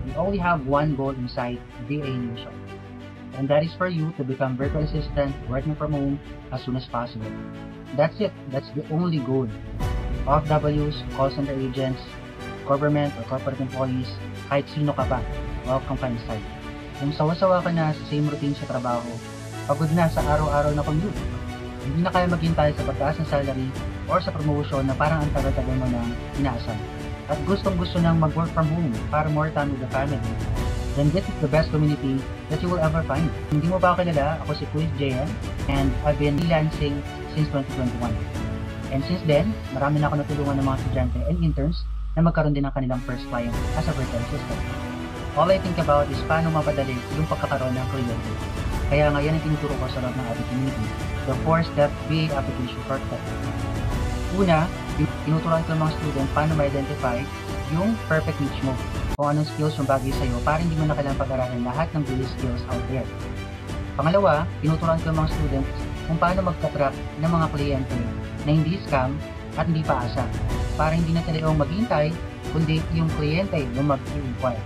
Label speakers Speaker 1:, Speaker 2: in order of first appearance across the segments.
Speaker 1: we only have one goal inside VA Nation, and that is for you to become virtual assistant working from home as soon as possible. That's it. That's the only goal. OFWs, call center agents, government or corporate employees, kahit sino ka pa, welcome ka inside. Kung sawa-sawa ka na sa same routine sa trabaho, pagod na sa araw-araw na commute, hindi na kaya maghintay sa pagtaas ng salary or sa promotion na parang ang tagal-tagal mo nang inaasahan, at gustong-gusto nang mag-work from home para more time with the family, then this is the best community that you will ever find. Hindi mo ba ako kilala? Ako si Quiz JM, and I've been freelancing since 2021. And since then, marami na ako natulungan ng mga estudyante and interns na magkaroon din ng kanilang first client as a virtual assistant. All I think about is paano mapadali yung pagkakaroon ng kliyente. Kaya ngayon ang tinuturo ko sa loob ng ating community, the 4-step VA application shortcut. Una, tinuturuan ko ng mga student paano ma-identify yung perfect niche mo, kung anong skills yung bagay sa'yo para hindi mo na kailangang pag-aralan lahat ng VA skills out there. Pangalawa, tinuturuan ko ng mga students kung paano magka-track ng mga kliyente na hindi scam at hindi paasa, para hindi na sila yung maghintay, kundi yung kliyente yung mag-inquire.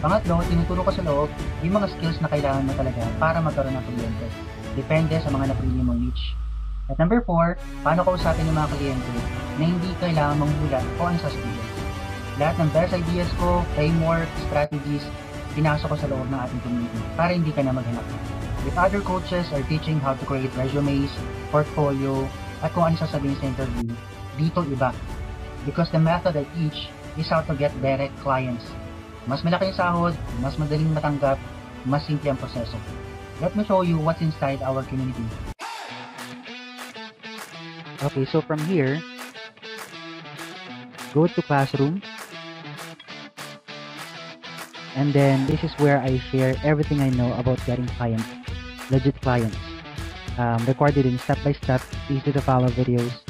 Speaker 1: Pangatlo, tinuturo ko sa loob yung mga skills na kailangan mo talaga para magkaroon ng kliyente. Depende sa mga napili mong niche. At number 4, paano kausapin yung mga kliyente na hindi kailangan manghulat o ang sasabihin. Lahat ng best ideas ko, framework, strategies, pinasok ko sa loob ng ating community para hindi ka na maghanap. If other coaches are teaching how to create resumes, portfolio, at kung ano sasabihin sa interview, dito iba. Because the method I teach is how to get direct clients. Mas malaki yung sahod, mas madaling matanggap, mas simple ang proseso. Let me show you what's inside our community. Okay, so from here, go to classroom, and then this is where I share everything I know about getting clients, legit clients, recorded in step-by-step, easy-to-follow videos,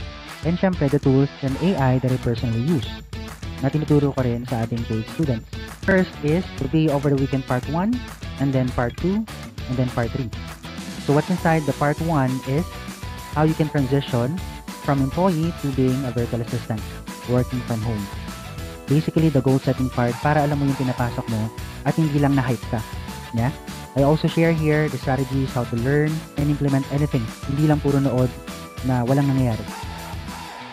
Speaker 1: and syempre the tools and AI that I personally use na tinuturo ko rin sa ating paid students. First is to be over the weekend part 1, and then part 2, and then part 3. So what's inside the part 1 is how you can transition from employee to being a virtual assistant working from home. Basically, the goal setting part para alam mo yung pinapasok mo at hindi lang na-hype ka. Yeah? I also share here the strategies how to learn and implement anything. Hindi lang puro nood na walang nangyayari.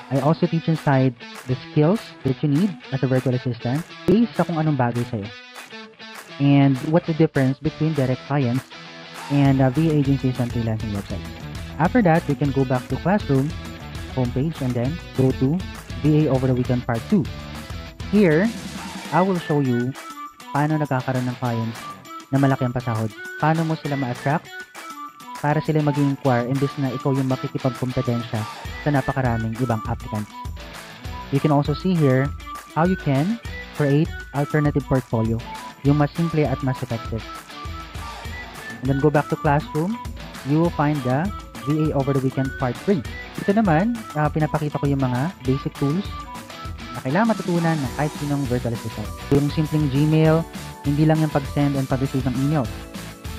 Speaker 1: I also teach inside the skills that you need as a virtual assistant based sa kung anong bagay sa'yo. And what's the difference between direct clients and VA agencies and freelancing websites. After that, we can go back to classroom homepage and then go to VA over the weekend part 2. Here, I will show you paano nagkakaroon ng clients na malaki ang pasahod. Paano mo sila ma-attract para sila mag-inquire imbes na ikaw yung makikipagkompetensya sa napakaraming ibang applicants. You can also see here how you can create alternative portfolio, yung mas simple at mas effective. And then go back to classroom, you will find the VA over the weekend part 3. Ito naman, pinapakita ko yung mga basic tools na kailangan matutunan ng kahit sinong virtual assistant. Yung simpleng Gmail, hindi lang yung pag-send and pag-receive ng email.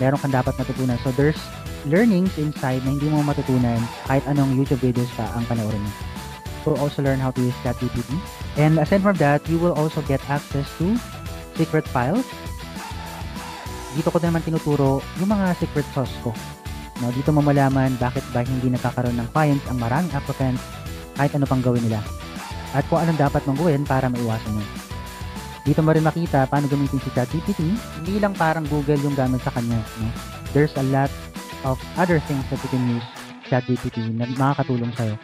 Speaker 1: Meron kang dapat matutunan. So there's learnings inside na hindi mo matutunan kahit anong YouTube videos pa ang panoorin mo. You'll also learn how to use ChatGPT. And aside from that, you will also get access to secret files. Dito ko naman tinuturo yung mga secret sauce ko. No, dito mo malaman bakit ba hindi nakakaroon ng clients ang maraming applicants kahit ano pang gawin nila. At kung anong dapat mong gawin para maiwasan yun. Dito mo rin makita paano gamitin si ChatGPT. Hindi lang parang Google yung gamit sa kanya. No? There's a lot of other things that you can use ChatGPT na makakatulong sa'yo.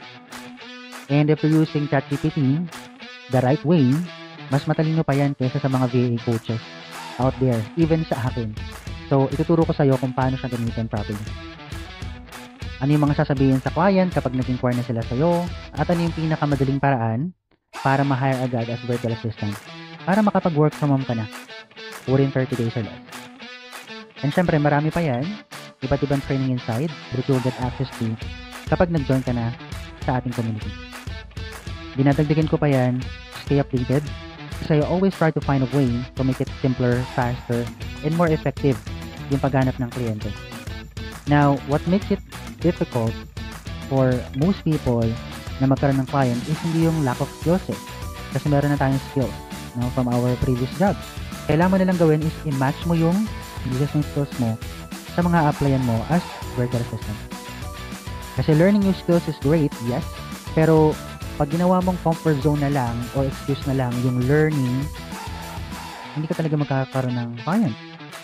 Speaker 1: And if you're using ChatGPT the right way, mas matalino pa yan kaysa sa mga VA coaches out there, even sa akin. So, ituturo ko sa'yo kung paano siya gamitin properly. Ano yung mga sasabihin sa client kapag nag-inquire na sila sa'yo, at ano yung pinakamadaling paraan para ma-hire agad as virtual assistant para makapag-work from home ka na within 30 days or less. And syempre, marami pa yan, iba't ibang training inside that you'll get access to kapag nag-join ka na sa ating community. Dinadagdagan ko pa yan, stay updated, kasi I always try to find a way to make it simpler, faster, and more effective yung paghanap ng kliyente. Now, what makes it difficult for most people na magkaroon ng client is hindi yung lack of skills eh. Kasi meron na tayong skills from our previous jobs. Kailangan mo nilang gawin is i-match mo yung existing skills mo sa mga applyan mo as virtual assistant. Kasi learning new skills is great, yes, pero pag ginawa mong comfort zone na lang or excuse na lang yung learning, hindi ka talaga magkakaroon ng client.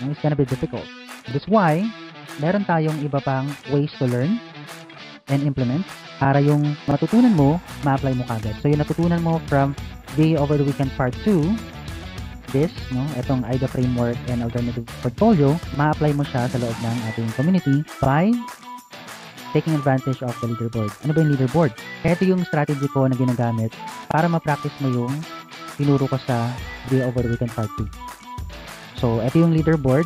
Speaker 1: It's gonna be difficult. That's why, meron tayong iba pang ways to learn and implement para yung matutunan mo, ma-apply mo kagad. So yung natutunan mo from VA over the weekend part 2, itong AIDA framework and alternative portfolio, ma-apply mo siya sa loob ng ating community by taking advantage of the leaderboard. Ano ba yung leaderboard? Ito yung strategy ko na ginagamit para ma-practice mo yung tinuro ko sa VA over the weekend part 2. So, ito yung leaderboard.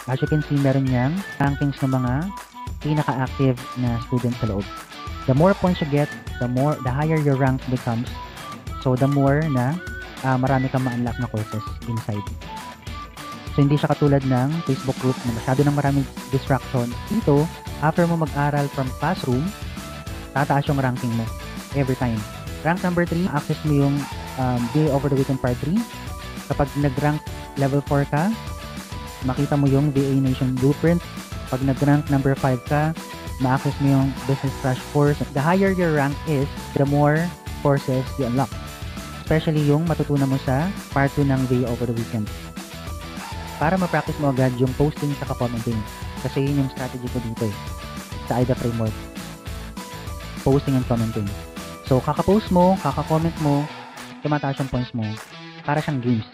Speaker 1: As you can see, meron niyang rankings ng mga pinaka-active na students sa loob. The more points you get, the higher your rank becomes. So, the more na marami kang ma-unlock na courses inside. So, hindi siya katulad ng Facebook group na masyado ng maraming distraction. Dito, after mo mag-aral from classroom, tataas yung ranking mo every time. Rank number 3, access mo yung VA over the weekend part 3. Kapag nag-rank level 4 ka, makita mo yung VA Nation Blueprint. Pag nag-rank number 5 ka, ma-access mo yung Business Crash Course. The higher your rank is, the more courses you unlock. Especially yung matutunan mo sa part 2 ng VA over the weekend. Para ma-practice mo agad yung posting sa commenting. Kasi yun yung strategy ko dito sa AIDA framework. Posting and commenting. So, kaka-post mo, kaka-comment mo, tumataas yung points mo. Para siyang games.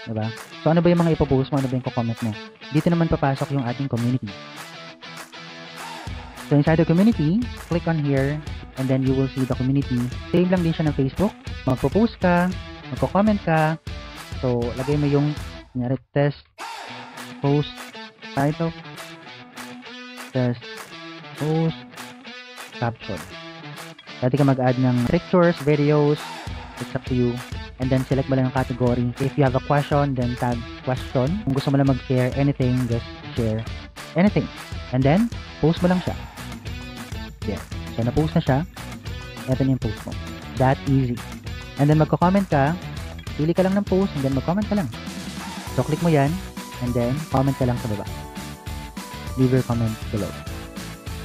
Speaker 1: Diba? So, ano ba yung mga ipopost mo? Ano ba yung comment mo? Dito naman papasok yung ating community. So, inside the community, click on here, and then you will see the community. Same lang din siya ng Facebook. Magpo-post ka, magko-comment ka. So, lagay mo yung test, post, title, test, post, caption. Pwede ka mag-add ng pictures, videos, it's up to you. And then select mo lang yung category. If you have a question, then tag question. Kung gusto mo lang mag-share anything, just share anything. And then, post mo lang siya. Yeah. So, na-post na siya. Ito na yung post mo. That easy. And then, magko-comment ka. Pili ka lang ng post, and then mag-comment ka lang. So, click mo yan, and then, comment ka lang sa baba. Leave your comment below.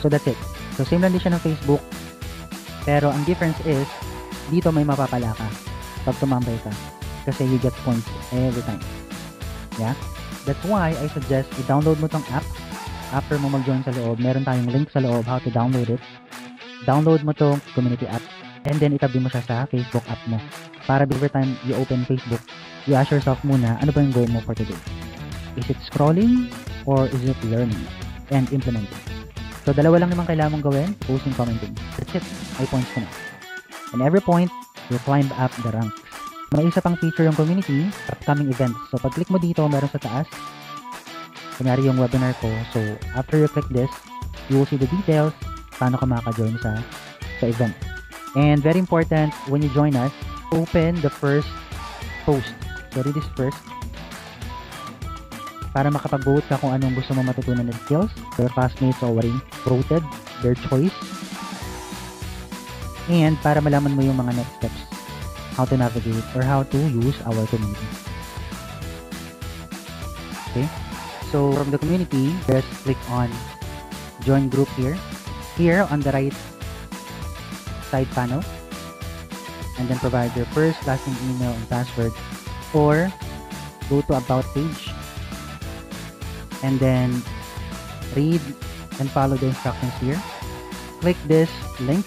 Speaker 1: So, that's it. So, same lang din siya ng Facebook. Pero, ang difference is, dito may mapapala ka pag tumambay ka. Kasi you get points every time. Yeah? That's why I suggest i-download mo tong app. After mo mag-join sa loob, meron tayong link sa loob how to download it. Download mo tong community app. And then, itabi mo siya sa Facebook app mo. Para every time you open Facebook, you ask yourself muna, ano ba yung goal mo for today? Is it scrolling or is it learning and implementing? So, dalawa lang naman kailangan mong gawin, posting, commenting. That's it. May points ka na. And every point, you climb up the ranks. May isa pang feature yung community, upcoming events. So, pag-click mo dito, meron sa taas. Kunyari yung webinar ko. So, after you click this, you will see the details, paano ka makaka-join sa event. And very important, when you join us, open the first post. So, read this first. Para makapag-vote ka kung anong gusto mo matutunan na skills. Your classmates already voted their choice. And para malaman mo yung mga next steps, how to navigate or how to use our community. Okay? So, from the community, just click on join group here. Here on the right side panel. And then provide your first, last name, email, and password. Or go to about page. And then read and follow the instructions here. Click this link.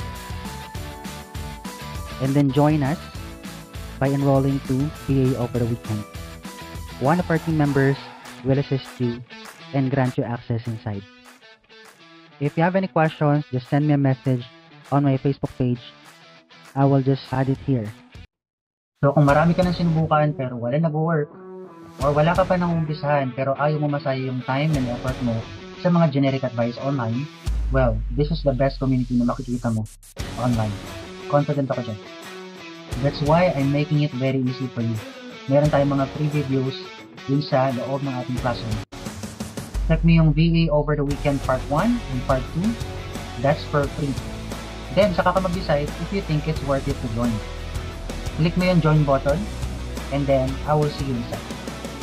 Speaker 1: And then join us by enrolling to VA over the weekend. One of our team members will assist you and grant you access inside. If you have any questions, just send me a message on my Facebook page. I will just add it here. So kung marami ka nang sinubukan pero wala nag-work, or wala ka pa nang umpisahan pero ayaw mo masaya yung time and effort mo sa mga generic advice online, well, this is the best community na makikita mo online. Confident ako dyan. That's why I'm making it very easy for you. Meron tayong mga free videos dun sa loob ng ating classroom. Check mo yung VA over the weekend part 1 and part 2. That's for free. Then, saka ka mag-decide if you think it's worth it to join. Click mo yung join button and then I will see you inside.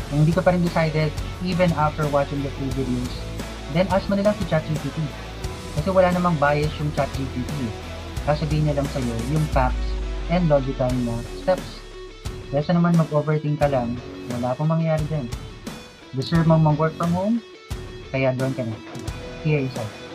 Speaker 1: Kung hindi ka pa rin decided, even after watching the free videos, then ask mo na lang si ChatGPT. Kasi wala namang bias yung ChatGPT. Sasabihin niya lang sa'yo yung facts and logical na steps. Kesa naman mag-overthink ka lang, wala pong mangyayari dyan. Deserve mong mag-work from home, kaya doon ka na. Here is all.